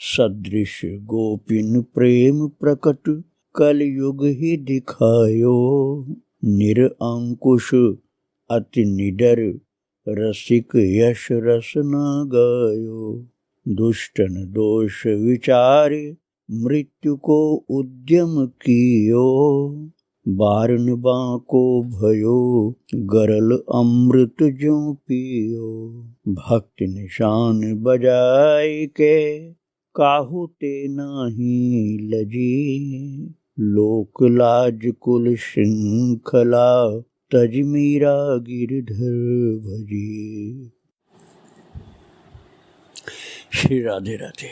सदृश गोपिन प्रेम प्रकट कलयुग ही दिखायो। निरअंकुश अति निडर रसिक यश रस न गायो। दुष्टन दोष विचारे मृत्यु को उद्यम कियो। बारन बाको भयो गरल अमृत ज्यों पियो। भक्ति निशान बजाय के काहू ते नाही लजी। लोक लाज कुल श्रृंखला तज मीरा गिरधर भजी। श्री राधे राधे।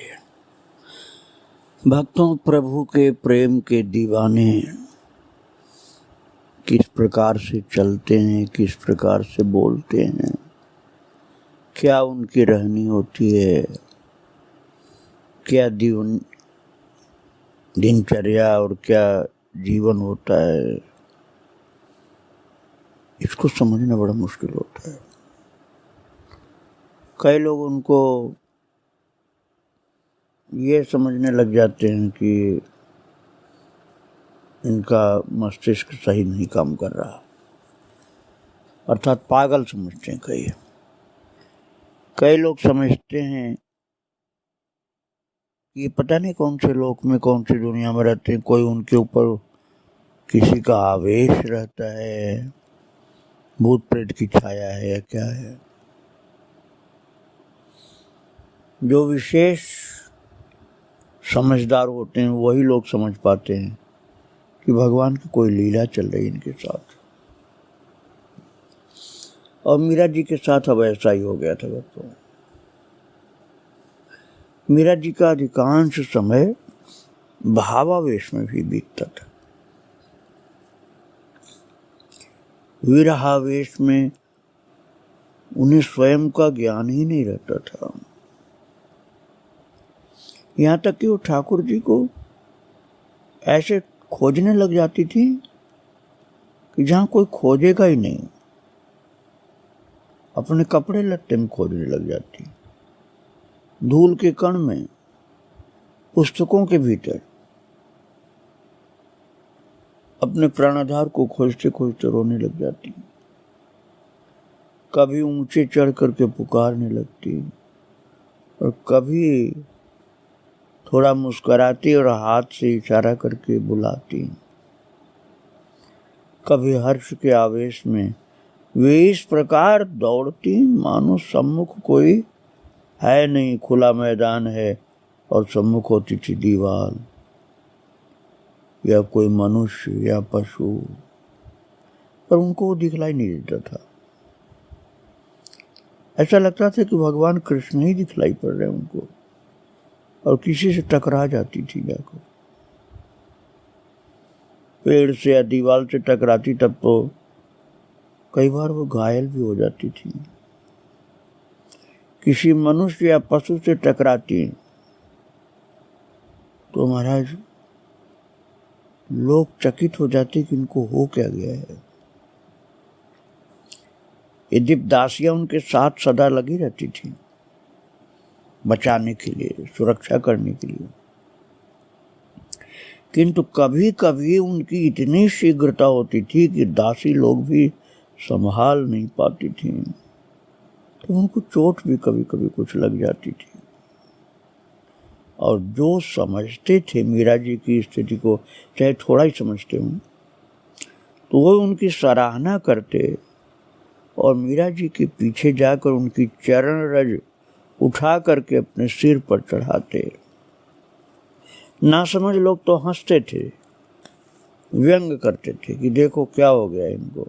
भक्तों, प्रभु के प्रेम के दीवाने किस प्रकार से चलते हैं, किस प्रकार से बोलते हैं, क्या उनकी रहनी होती है, क्या दिनचर्या और क्या जीवन होता है, इसको समझना बड़ा मुश्किल होता है। कई लोग उनको ये समझने लग जाते हैं कि इनका मस्तिष्क सही नहीं काम कर रहा, अर्थात पागल समझते हैं। कई लोग समझते हैं कि पता नहीं कौन से लोक में, कौन सी दुनिया में रहते हैं, कोई उनके ऊपर किसी का आवेश रहता है, भूत प्रेत की छाया है या क्या है। जो विशेष समझदार होते हैं वही लोग समझ पाते हैं कि भगवान की कोई लीला चल रही इनके साथ। और मीरा जी के साथ अब ऐसा ही हो गया था। दोस्तों, मीरा जी का अधिकांश समय भावावेश में भी बीतता था। विरहावेश में उन्हें स्वयं का ज्ञान ही नहीं रहता था। यहाँ तक कि वो ठाकुर जी को ऐसे खोजने लग जाती थी कि जहाँ कोई खोजेगा ही नहीं। अपने कपड़े लत्ते में खोजने लग जाती, धूल के कण में, पुस्तकों के भीतर अपने प्राणाधार को खोजते खोजते रोने लग जाती। कभी ऊंचे चढ़ करके पुकारने लगती और कभी थोड़ा मुस्कुराती और हाथ से इशारा करके बुलाती। कभी हर्ष के आवेश में वे इस प्रकार दौड़ती मानो सम्मुख कोई है नहीं, खुला मैदान है और सम्मुख होती थी दीवार या कोई मनुष्य या पशु, पर उनको वो दिखलाई नहीं देता था। ऐसा लगता था कि भगवान कृष्ण ही दिखलाई पड़ रहे हैं उनको, और किसी से टकरा जाती थी जाकर। पेड़ से या दीवार से टकराती तब तो कई बार वो घायल भी हो जाती थी। किसी मनुष्य या पशु से टकराती तो महाराज लोग चकित हो जाते कि इनको हो क्या गया है। यदि दासियां उनके साथ सदा लगी रहती थी, बचाने के लिए, सुरक्षा करने के लिए, किंतु कभी कभी उनकी इतनी शीघ्रता होती थी कि दासी लोग भी संभाल नहीं पाती थी, तो उनको चोट भी कभी कभी कुछ लग जाती थी। और जो समझते थे मीरा जी की स्थिति को, चाहे थोड़ा ही समझते हों, तो वो उनकी सराहना करते और मीरा जी के पीछे जाकर उनकी चरण रज उठा करके अपने सिर पर चढ़ाते। ना समझ लोग तो हंसते थे, व्यंग करते थे कि देखो क्या हो गया इनको,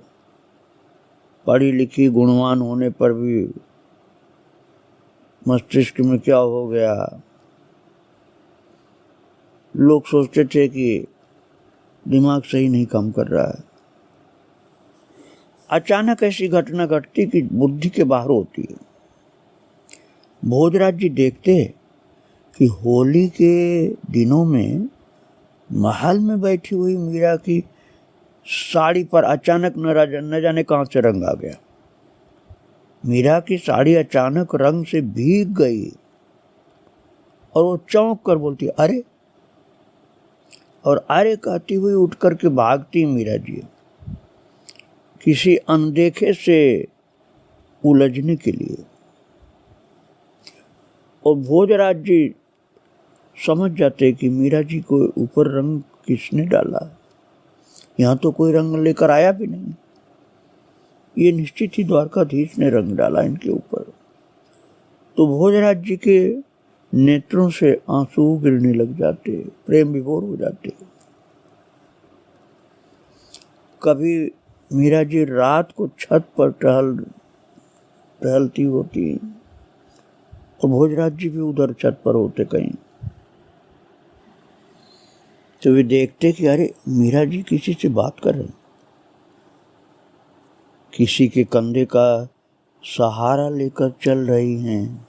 पढ़ी लिखी गुणवान होने पर भी मस्तिष्क में क्या हो गया। लोग सोचते थे कि दिमाग सही नहीं काम कर रहा है। अचानक ऐसी घटना घटती कि बुद्धि के बाहर होती है। भोजराज जी देखते कि होली के दिनों में महल में बैठी हुई मीरा की साड़ी पर अचानक न जाने कहां से रंग आ गया। मीरा की साड़ी अचानक रंग से भीग गई। और वो चौंक कर बोलती अरे, और अरे कहती हुई उठ करके भागती मीरा जी किसी अनदेखे से उलझने के लिए। और भोजराज जी समझ जाते कि मीरा जी को ऊपर रंग किसने डाला, यहाँ तो कोई रंग लेकर आया भी नहीं, ये निश्चित ही द्वारकाधीश ने रंग डाला इनके ऊपर। तो भोजराज जी के नेत्रों से आंसू गिरने लग जाते, प्रेम विभोर हो जाते। कभी मीरा जी रात को छत पर टहलती होती और भोजराज जी भी उधर छत पर होते कहीं, तो वे देखते कि अरे मीरा जी किसी से बात कर रहे, किसी के कंधे का सहारा लेकर चल रही हैं।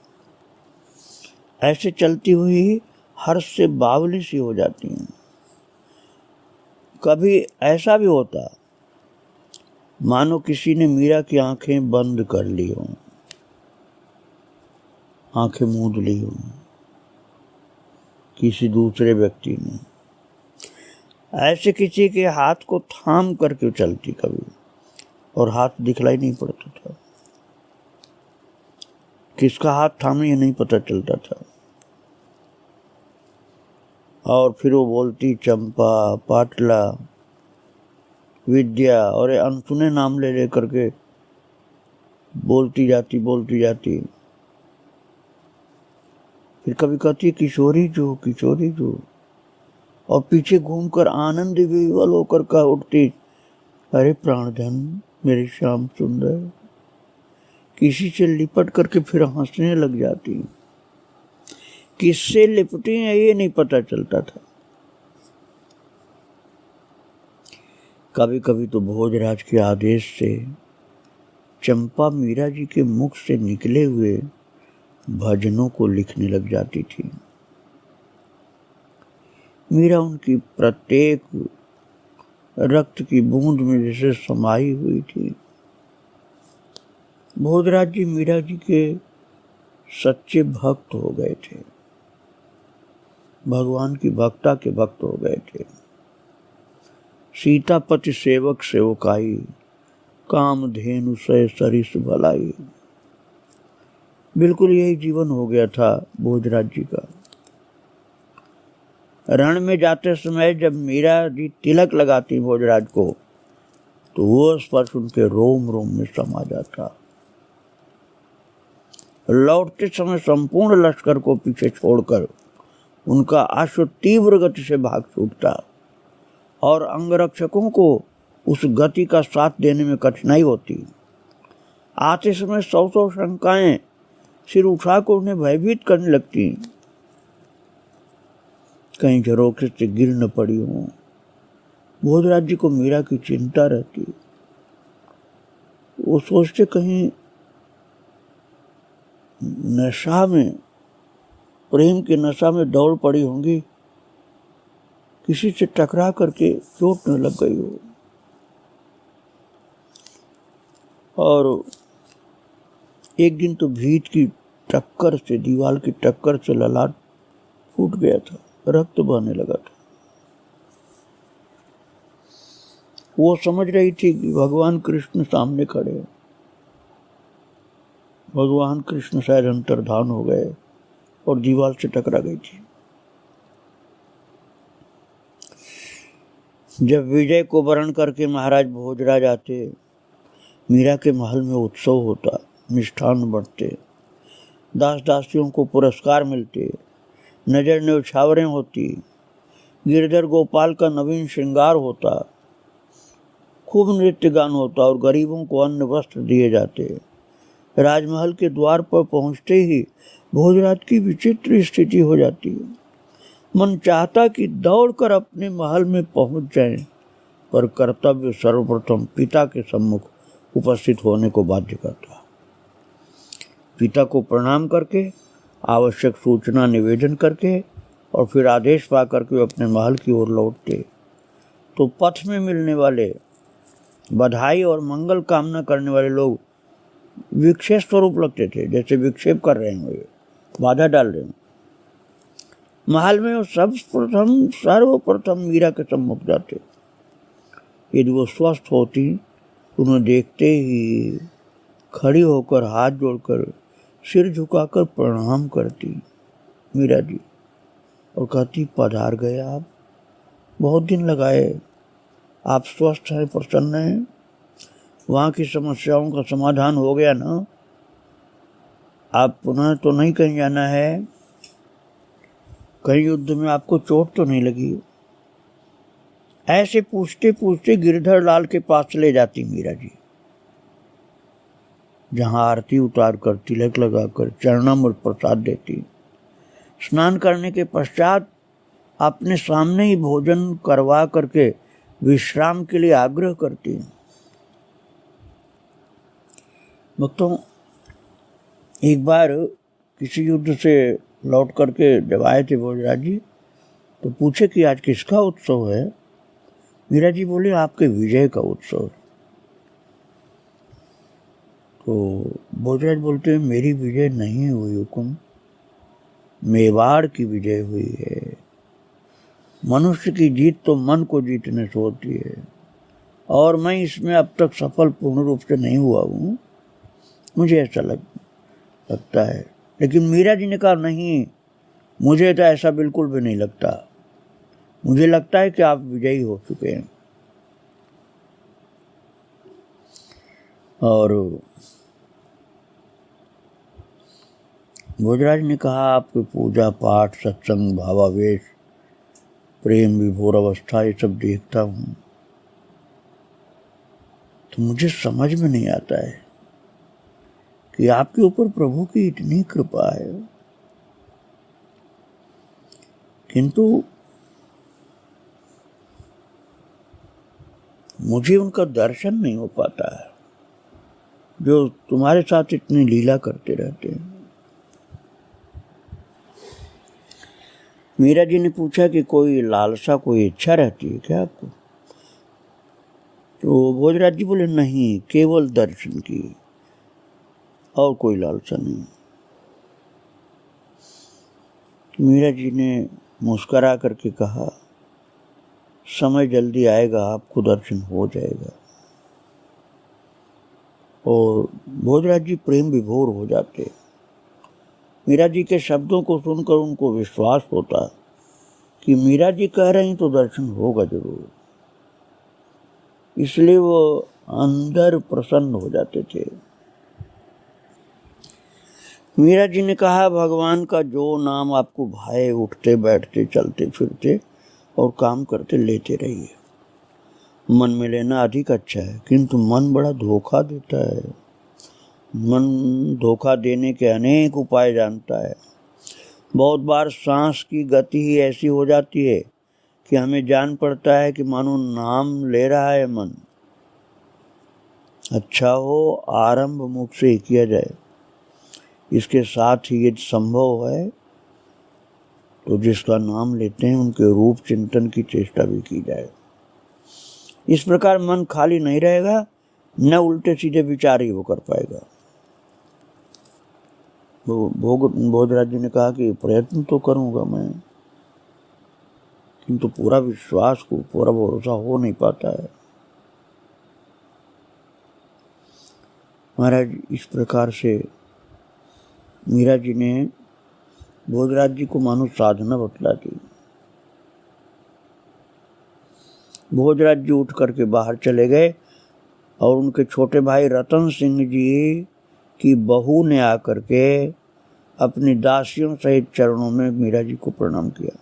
ऐसे चलती हुई हर्ष से बावली सी हो जाती हैं। कभी ऐसा भी होता मानो किसी ने मीरा की आंखें बंद कर ली हों, आंखें मूंद ली हों किसी दूसरे व्यक्ति ने। ऐसे किसी के हाथ को थाम करके चलती कभी, और हाथ दिखलाई नहीं पड़ता था, किसका हाथ थामे ये नहीं पता चलता था। और फिर वो बोलती चंपा, पाटला, विद्या, और अनसुने नाम ले ले करके बोलती जाती। फिर कभी कहती किशोरी जो, किशोरी जो, और पीछे घूमकर आनंद विवल होकर कह उठती अरे प्राणधन, मेरे श्याम सुंदर। किसी से लिपट करके फिर हंसने लग जाती। किससे लिपटी है ये नहीं पता चलता था। कभी कभी तो भोजराज के आदेश से चंपा मीरा जी के मुख से निकले हुए भजनों को लिखने लग जाती थी। मीरा उनकी प्रत्येक रक्त की बूंद में जैसे समाई हुई थी। भोजराज जी मीरा जी के सच्चे भक्त हो गए थे, भगवान की भक्ता के भक्त हो गए थे। सीतापति सेवक सेवकाई, कामधेनु से सरिस भलाई। बिल्कुल यही जीवन हो गया था भोजराज जी का। रण में जाते समय जब मीरा जी तिलक लगाती भोजराज को, तो वो स्पर्श उनके रोम रोम में समा जाता। लौटते समय संपूर्ण लश्कर को पीछे छोड़कर उनका अश्व तीव्र गति से भाग छूटता, और अंगरक्षकों को उस गति का साथ देने में कठिनाई होती। आते समय 100 शंकाएं सिर उठाकर उन्हें भयभीत करने लगती, कहीं झरोखे से गिर न पड़ी हो। भोजराज जी को मीरा की चिंता रहती। वो सोचते कहीं नशा में, प्रेम के नशा में दौड़ पड़ी होंगी, किसी से टकरा करके चोट न लग गई हो। और एक दिन तो भीत की टक्कर से, दीवार की टक्कर से ललाट फूट गया था, रक्त बहने लगा था। वो समझ रही थी कि भगवान कृष्ण सामने खड़े हैं। भगवान कृष्ण शायद अंतर्धान हो गए और दीवार से टकरा गई थी। जब विजय को वरण करके महाराज भोजराज आते, मीरा के महल में उत्सव होता, मिष्ठान बढ़ते, दास दासियों को पुरस्कार मिलते, नजर न्यौछावरें होती, गिरधर गोपाल का नवीन श्रृंगार होता, खूब नृत्य गान होता और गरीबों को अन्न वस्त्र दिए जाते। राजमहल के द्वार पर पहुंचते ही भोजराज की विचित्र स्थिति हो जाती है। मन चाहता कि दौड़कर अपने महल में पहुंच जाएं, पर कर्तव्य सर्वप्रथम पिता के सम्मुख उपस्थित होने को बाध्य करता। पिता को प्रणाम करके, आवश्यक सूचना निवेदन करके और फिर आदेश पा करके अपने महल की ओर लौटते, तो पथ में मिलने वाले बधाई और मंगल कामना करने वाले लोग विक्षेप स्वरूप लगते थे, जैसे विक्षेप कर रहे हैं, बाधा डाल रहे हैं। महल में वो सर्वप्रथम मीरा के सम्मुख जाते। यदि वो स्वस्थ होती तो उन्हें देखते ही खड़ी होकर हाथ जोड़कर सिर झुकाकर प्रणाम करती मीरा जी, और कहती, पधार गए आप, बहुत दिन लगाए, आप स्वस्थ हैं, प्रसन्न हैं, वहाँ की समस्याओं का समाधान हो गया ना, आप पुनः तो नहीं कहीं जाना है, कहीं युद्ध में आपको चोट तो नहीं लगी। ऐसे पूछते पूछते गिरधर लाल के पास ले जाती मीरा जी, जहाँ आरती उतार कर तिलक लगाकर चरणामृत प्रसाद देती। स्नान करने के पश्चात अपने सामने ही भोजन करवा करके विश्राम के लिए आग्रह करती। भक्तों, एक बार किसी युद्ध से लौट करके जब आए थे भोजराज जी, तो पूछे कि आज किसका उत्सव है। मीरा जी बोले, आपके विजय का उत्सव। तो भोजराज बोलते हैं, मेरी विजय नहीं हुई हुकुम, मेवाड़ की विजय हुई है। मनुष्य की जीत तो मन को जीतने से होती है, और मैं इसमें अब तक सफल पूर्ण रूप से नहीं हुआ हूँ, मुझे ऐसा लगता है। लेकिन मीरा जी ने कहा, नहीं, मुझे तो ऐसा बिल्कुल भी नहीं लगता, मुझे लगता है कि आप विजयी हो चुके हैं। और भोजराज ने कहा, आपके पूजा पाठ, सत्संग, भावावेश, प्रेम विभोर अवस्था, ये सब देखता हूँ तो मुझे समझ में नहीं आता है कि आपके ऊपर प्रभु की इतनी कृपा है, किंतु मुझे उनका दर्शन नहीं हो पाता है, जो तुम्हारे साथ इतनी लीला करते रहते हैं। मीरा जी ने पूछा कि कोई लालसा, कोई इच्छा रहती है क्या आपको? तो भोजराज जी बोले, नहीं, केवल दर्शन की, और कोई लालसा नहीं। मीरा जी ने मुस्करा करके कहा, समय जल्दी आएगा, आपको दर्शन हो जाएगा। और भोजराज जी प्रेम विभोर हो जाते। मीरा जी के शब्दों को सुनकर उनको विश्वास होता कि मीरा जी कह रही तो दर्शन होगा जरूर, इसलिए वो अंदर प्रसन्न हो जाते थे। मीरा जी ने कहा, भगवान का जो नाम आपको भाए, उठते बैठते चलते फिरते और काम करते लेते रहिए। मन में लेना अधिक अच्छा है, किंतु मन बड़ा धोखा देता है। मन धोखा देने के अनेक उपाय जानता है। बहुत बार सांस की गति ही ऐसी हो जाती है कि हमें जान पड़ता है कि मानो नाम ले रहा है मन। अच्छा हो आरंभ मुख से ही किया जाए, इसके साथ ही यदि संभव है तो जिसका नाम लेते हैं उनके रूप चिंतन की चेष्टा भी की जाए। इस प्रकार मन खाली नहीं रहेगा, न उल्टे सीधे विचार ही वो कर पाएगा। भोजराज जी ने कहा कि प्रयत्न तो करूंगा मैं, किंतु पूरा विश्वास को, पूरा भरोसा हो नहीं पाता है। महाराज, इस प्रकार से मीरा जी ने भोजराज जी को मानो साधना बतला दी। भोजराज जी उठ करके बाहर चले गए और उनके छोटे भाई रतन सिंह जी की बहू ने आकर के अपनी दासियों सहित चरणों में मीरा जी को प्रणाम किया।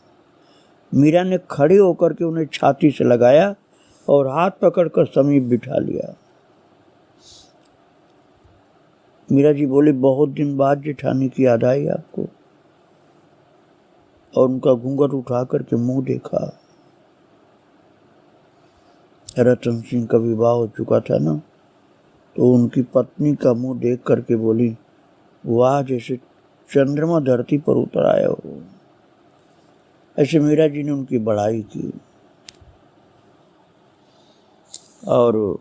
मीरा ने खड़े होकर के उन्हें छाती से लगाया और हाथ पकड़कर समीप बिठा लिया। मीरा जी बोली, बहुत दिन बाद जेठानी की याद आई आपको? और उनका घूंघट उठा करके मुंह देखा। रतन सिंह का विवाह हो चुका था ना, तो उनकी पत्नी का मुंह देख करके बोली, वाह, जैसे चंद्रमा धरती पर उतर आया हो। ऐसे मीरा जी ने उनकी बड़ाई की। और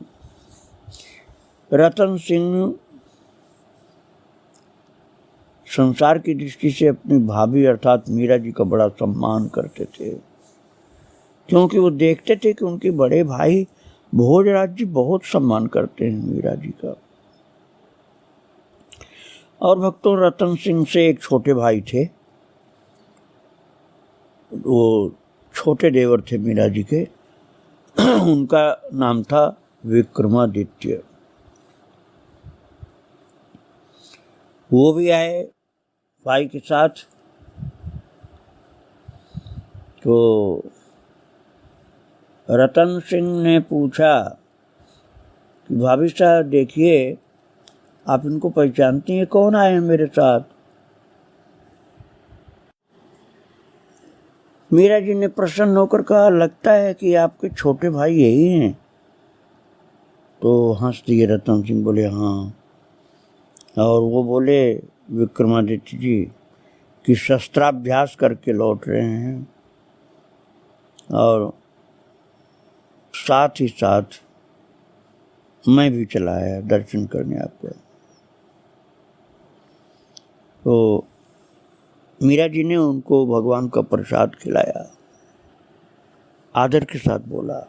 रतन सिंह संसार की दृष्टि से अपनी भाभी अर्थात मीरा जी का बड़ा सम्मान करते थे, क्योंकि वो देखते थे कि उनके बड़े भाई भोजराज जी बहुत सम्मान करते हैं मीरा जी का। और भक्तों, रतन सिंह से एक छोटे भाई थे, वो छोटे देवर थे मीरा जी के। उनका नाम था विक्रमादित्य। वो भी आए भाई के साथ। तो रतन सिंह ने पूछा कि भाभी साहब देखिए, आप इनको पहचानती हैं, कौन आए हैं मेरे साथ? मीरा जी ने प्रसन्न होकर कहा, लगता है कि आपके छोटे भाई यही हैं। तो हंस दिए रतन सिंह, बोले हाँ। और वो बोले विक्रमादित्य जी कि शस्त्राभ्यास करके लौट रहे हैं और साथ ही साथ मैं भी चला आया दर्शन करने आपका। तो मीरा जी ने उनको भगवान का प्रसाद खिलाया, आदर के साथ बोला,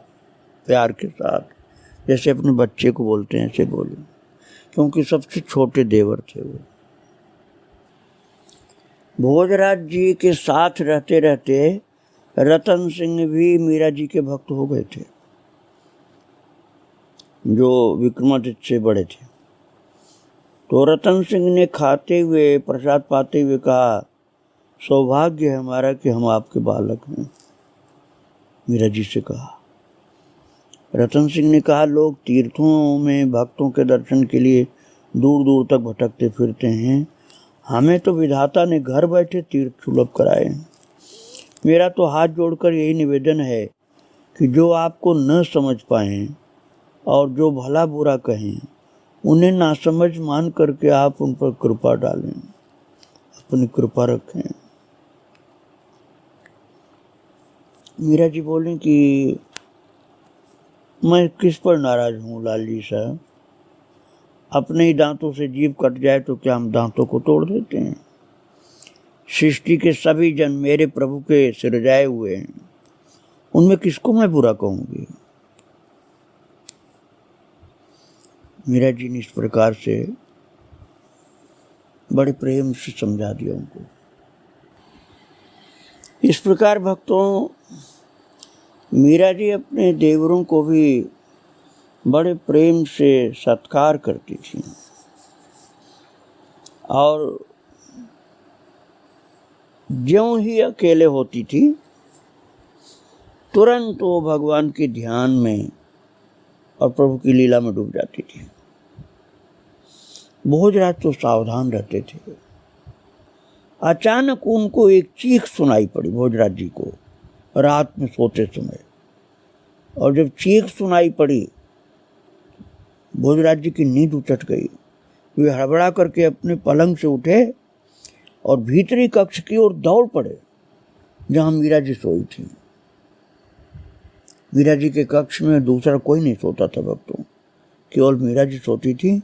प्यार के साथ, जैसे अपने बच्चे को बोलते हैं ऐसे बोले, क्योंकि सबसे छोटे देवर थे वो। भोजराज जी के साथ रहते रहते रतन सिंह भी मीरा जी के भक्त हो गए थे, जो विक्रमादित्य से बड़े थे। तो रतन सिंह ने खाते हुए, प्रसाद पाते हुए कहा, सौभाग्य है हमारा कि हम आपके बालक हैं। मीरा जी से कहा। रतन सिंह ने कहा, लोग तीर्थों में भक्तों के दर्शन के लिए दूर दूर तक भटकते फिरते हैं, हमें तो विधाता ने घर बैठे तीर्थ सुलभ कराए हैं। मेरा तो हाथ जोड़कर यही निवेदन है कि जो आपको न समझ पाएं और जो भला बुरा कहें, उन्हें नासमझ मान करके आप उन पर कृपा डालें, अपनी कृपा रखें। मीरा जी बोली कि मैं किस पर नाराज हूँ लाल जी साहब, अपने ही दांतों से जीभ कट जाए तो क्या हम दांतों को तोड़ देते हैं? सृष्टि के सभी जन मेरे प्रभु के सृजाए हुए हैं, उनमें किसको मैं बुरा कहूंगी? मीरा जी ने इस प्रकार से बड़े प्रेम से समझा दिया उनको। इस प्रकार भक्तों, मीरा जी अपने देवरों को भी बड़े प्रेम से सत्कार करती थी और ज्यों ही अकेले होती थी तुरंत वो भगवान के ध्यान में और प्रभु की लीला में डूब जाती थी। भोजराज तो सावधान रहते थे। अचानक उनको एक चीख सुनाई पड़ी भोजराज जी को रात में सोते समय, और जब चीख सुनाई पड़ी भोजराज जी की नींद उचट गई। वे हड़बड़ा करके अपने पलंग से उठे और भीतरी कक्ष की ओर दौड़ पड़े जहां मीरा जी सोई थी। मीरा जी के कक्ष में दूसरा कोई नहीं सोता था भक्तों, केवल मीरा जी सोती थी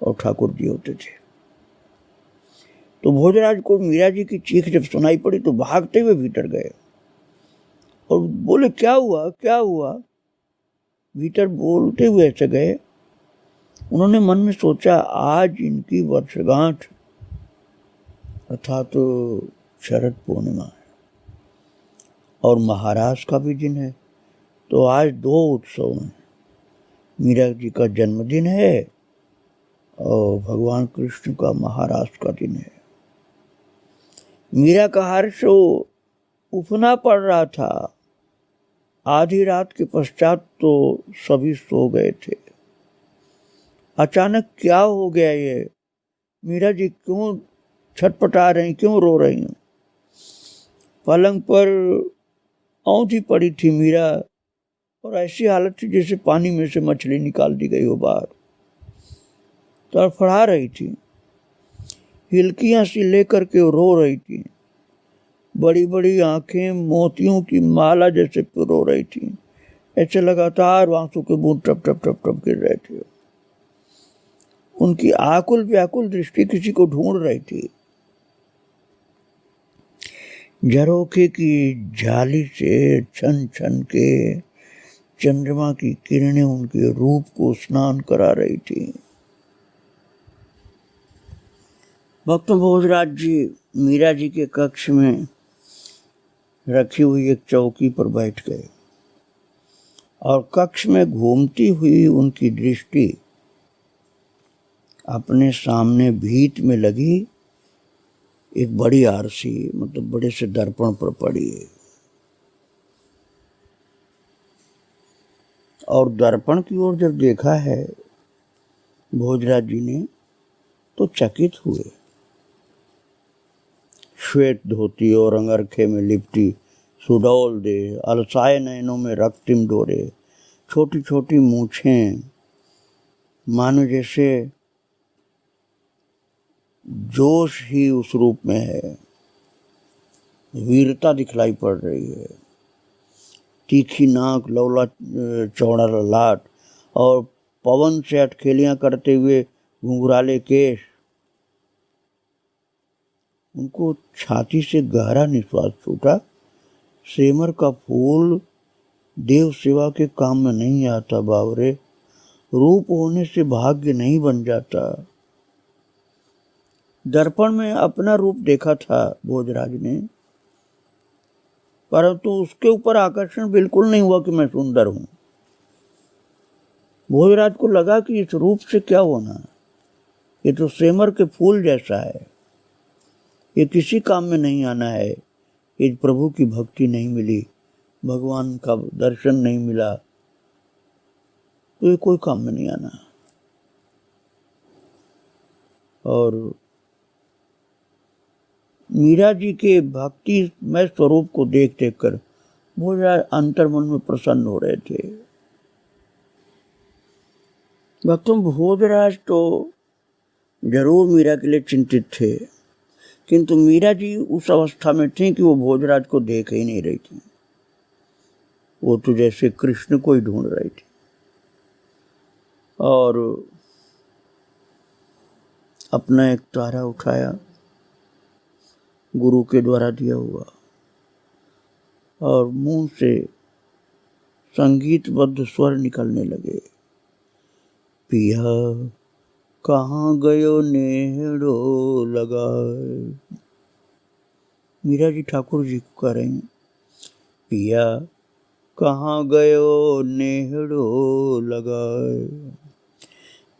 और ठाकुर जी होते थे। तो भोजराज को मीरा जी की चीख जब सुनाई पड़ी तो भागते हुए भीतर गए और बोले, क्या हुआ क्या हुआ? भीतर बोलते हुए ऐसे गए। उन्होंने मन में सोचा, आज इनकी वर्षगांठ अर्थात शरद पूर्णिमा है और महाराज का भी दिन है, तो आज दो उत्सव हैं। मीरा जी का जन्मदिन है और भगवान कृष्ण का महाराज का दिन है। मीरा का हर्ष उफना पड़ रहा था। आधी रात के पश्चात तो सभी सो गए थे। अचानक क्या हो गया ये? मीरा जी क्यों छटपटा रही, क्यों रो रही हैं? पलंग पर औंधी पड़ी थी मीरा और ऐसी हालत थी जैसे पानी में से मछली निकाल दी गई हो बाहर। तड़फड़ा रही थी, हिलकियां सी लेकर के रो रही थी। बड़ी बड़ी आंखें मोतियों की माला जैसे रो रही थी। ऐसे लगातार आंसू के बूंद टप टप टप टप गिर रहे थे। उनकी आकुल व्याकुल दृष्टि किसी को ढूंढ रही थी। झरोखे की झाली से छन छन के चंद्रमा की किरणें उनके रूप को स्नान करा रही थी। भक्त भोजराज जी मीरा जी के कक्ष में रखी हुई एक चौकी पर बैठ गए और कक्ष में घूमती हुई उनकी दृष्टि अपने सामने भीत में लगी एक बड़ी आरसी, मतलब बड़े से दर्पण पर पड़ी है। और दर्पण की ओर जब देखा है भोजराज जी ने तो चकित हुए। श्वेत धोती और अंगरखे में लिपटी सुडौल दे, अलसाए नयनों में रक्तिम डोरे, छोटी छोटी मूछें, मानो जैसे जोश ही उस रूप में है, वीरता दिखलाई पड़ रही है। तीखी नाक, लौला चौड़ा ललाट और पवन से अटखेलियां करते हुए घुंघराले केश। उनको छाती से गहरा निश्वास छूटा। सेमर का फूल देव सेवा के काम में नहीं आता बावरे, रूप होने से भाग्य नहीं बन जाता। दर्पण में अपना रूप देखा था भोजराज ने, परंतु उसके ऊपर आकर्षण बिल्कुल नहीं हुआ कि मैं सुंदर हूं। भोजराज को लगा कि इस रूप से क्या होना, ये तो सेमर के फूल जैसा है, ये किसी काम में नहीं आना है। यदि प्रभु की भक्ति नहीं मिली, भगवान का दर्शन नहीं मिला, तो ये कोई काम में नहीं आना। और मीरा जी के भक्ति में स्वरूप को देख देख कर भोजराज अंतर्मन में प्रसन्न हो रहे थे। भक्तों, भोजराज तो जरूर मीरा के लिए चिंतित थे, किंतु मीरा जी उस अवस्था में थी कि वो भोजराज को देख ही नहीं रही थी। वो तो जैसे कृष्ण को ही ढूंढ रही थी। और अपना एक तारा उठाया, गुरु के द्वारा दिया हुआ, और मुंह से संगीतबद्ध स्वर निकलने लगे। पिया कहाँ गयो नेहड़ो लगाए। मीरा जी ठाकुर जी को कह रहे हैं, पिया कहाँ गयो नेहड़ो लगाए,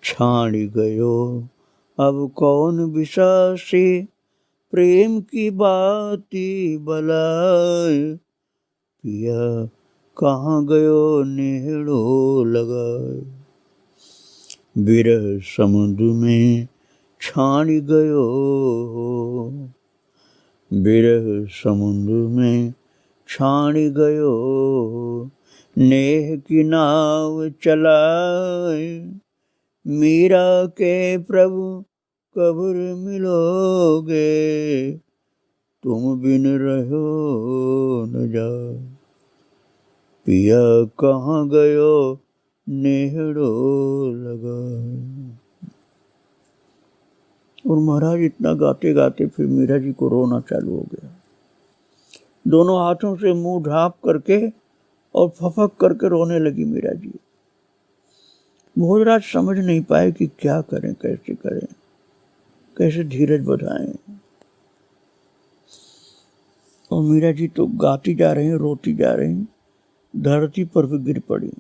छाड़ गयो अब कौन विसासी, प्रेम की बाती बलाए। पिया कहाँ गयो नेहड़ो लगाए, विरह समुद्र में छाड़ गयो, विरह समुद्र में छाड़ गयो, नेह की नाव चलाए, मीरा के प्रभु कब्र मिलोगे, तुम बिन रहो न जाओ। पिया कहाँ गयो नेहड़ो लगा। और महाराज इतना गाते गाते फिर मीरा जी को रोना चालू हो गया। दोनों हाथों से मुंह ढांप करके और फफक करके रोने लगी मीरा जी। भोजराज समझ नहीं पाए कि क्या करें, कैसे करें, कैसे धीरज बढ़ाएं। और मीरा जी तो गाती जा रही हैं, रोती जा रही हैं, धरती पर भी गिर पड़ी।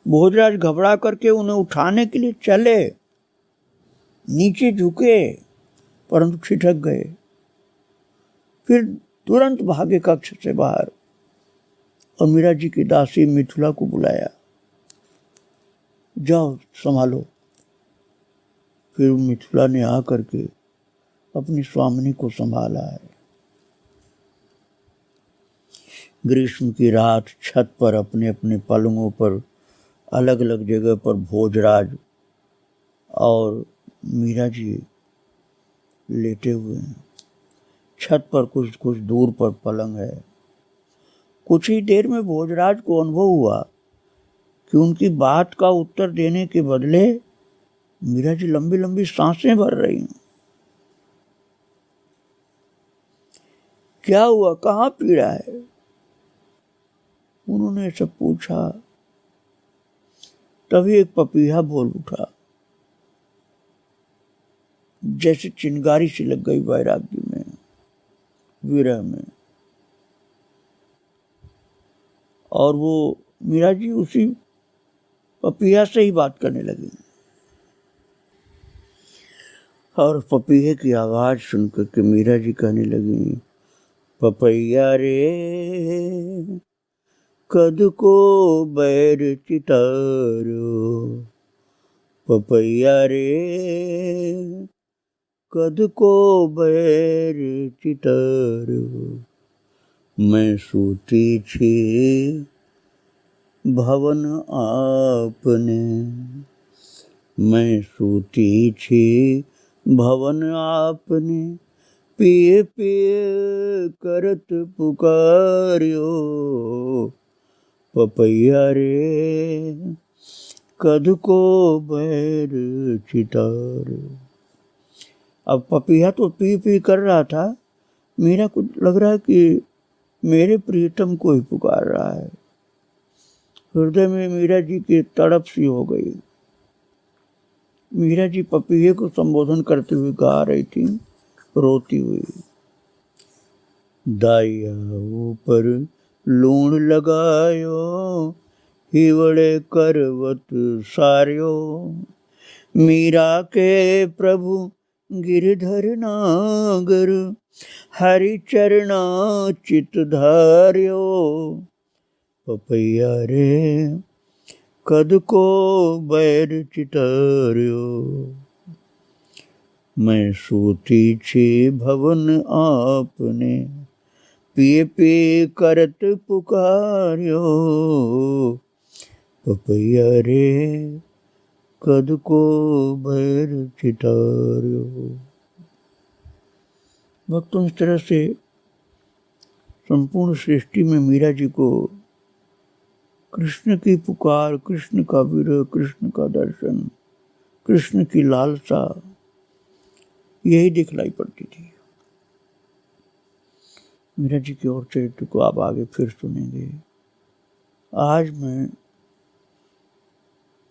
भोजराज घबरा करके उन्हें उठाने के लिए चले, नीचे झुके, परंतु छिटक गए। फिर तुरंत भागे कक्ष से बाहर और मीरा जी की दासी मिथिला को बुलाया, जाओ संभालो। फिर मिथिला ने आकर के अपनी स्वामिनी को संभाला है। ग्रीष्म की रात छत पर अपने अपने पलंगों पर अलग अलग जगह पर भोजराज और मीरा जी लेटे हुए हैं। छत पर कुछ कुछ दूर पर पलंग है। कुछ ही देर में भोजराज को अनुभव हुआ कि उनकी बात का उत्तर देने के बदले मीरा जी लंबी लंबी सांसें भर रही हैं। क्या हुआ, कहाँ पीड़ा है? उन्होंने सब पूछा। तभी एक पपीहा बोल उठा, जैसे चिंगारी सी लग गई वैराग्य में, विरह में। और वो मीरा जी उसी पपीहा से ही बात करने लगी। और पपीहे की आवाज सुनकर के मीरा जी कहने लगी, पपैया रे कद को बैर चितारो, पपैया रे कद को बैर चितारो, मैं सूती छी भवन आपने, मैं सूती छी भवन आपने, पिए पिए करत पुकार्यो, पपैया रे कद को बैर चितारो। अब पपीहा तो पी पी कर रहा था, मीरा को लग रहा है कि मेरे प्रियतम को ही पुकार रहा है। हृदय में मीरा जी की तड़प सी हो गई। मीरा जी पपीहे को संबोधन करते हुए गा रही थी, रोती हुई, दाइया ऊपर लूण लगायो, हिवड़े करवत सार्यो, मीरा के प्रभु गिरधर नागर, हरि चरणा चित धार्यो, पपैया रे कद को बैर चितार्यो, मैं सूती छी भवन आपने, पिए पिए करत पुकार्यो, पपैया रे कद को बैर चितार्यो। भक्तों, इस तरह से संपूर्ण सृष्टि में मीरा जी को कृष्ण की पुकार, कृष्ण का विरह, कृष्ण का दर्शन, कृष्ण की लालसा, यही दिखलाई पड़ती थी। मीरा जी के और चरित्र को आप आगे फिर सुनेंगे। आज मैं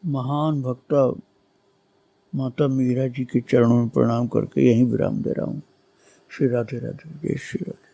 महान भक्ता माता मीरा जी के चरणों में प्रणाम करके यहीं विराम दे रहा हूँ। श्री राधे राधे, जय श्री राधे।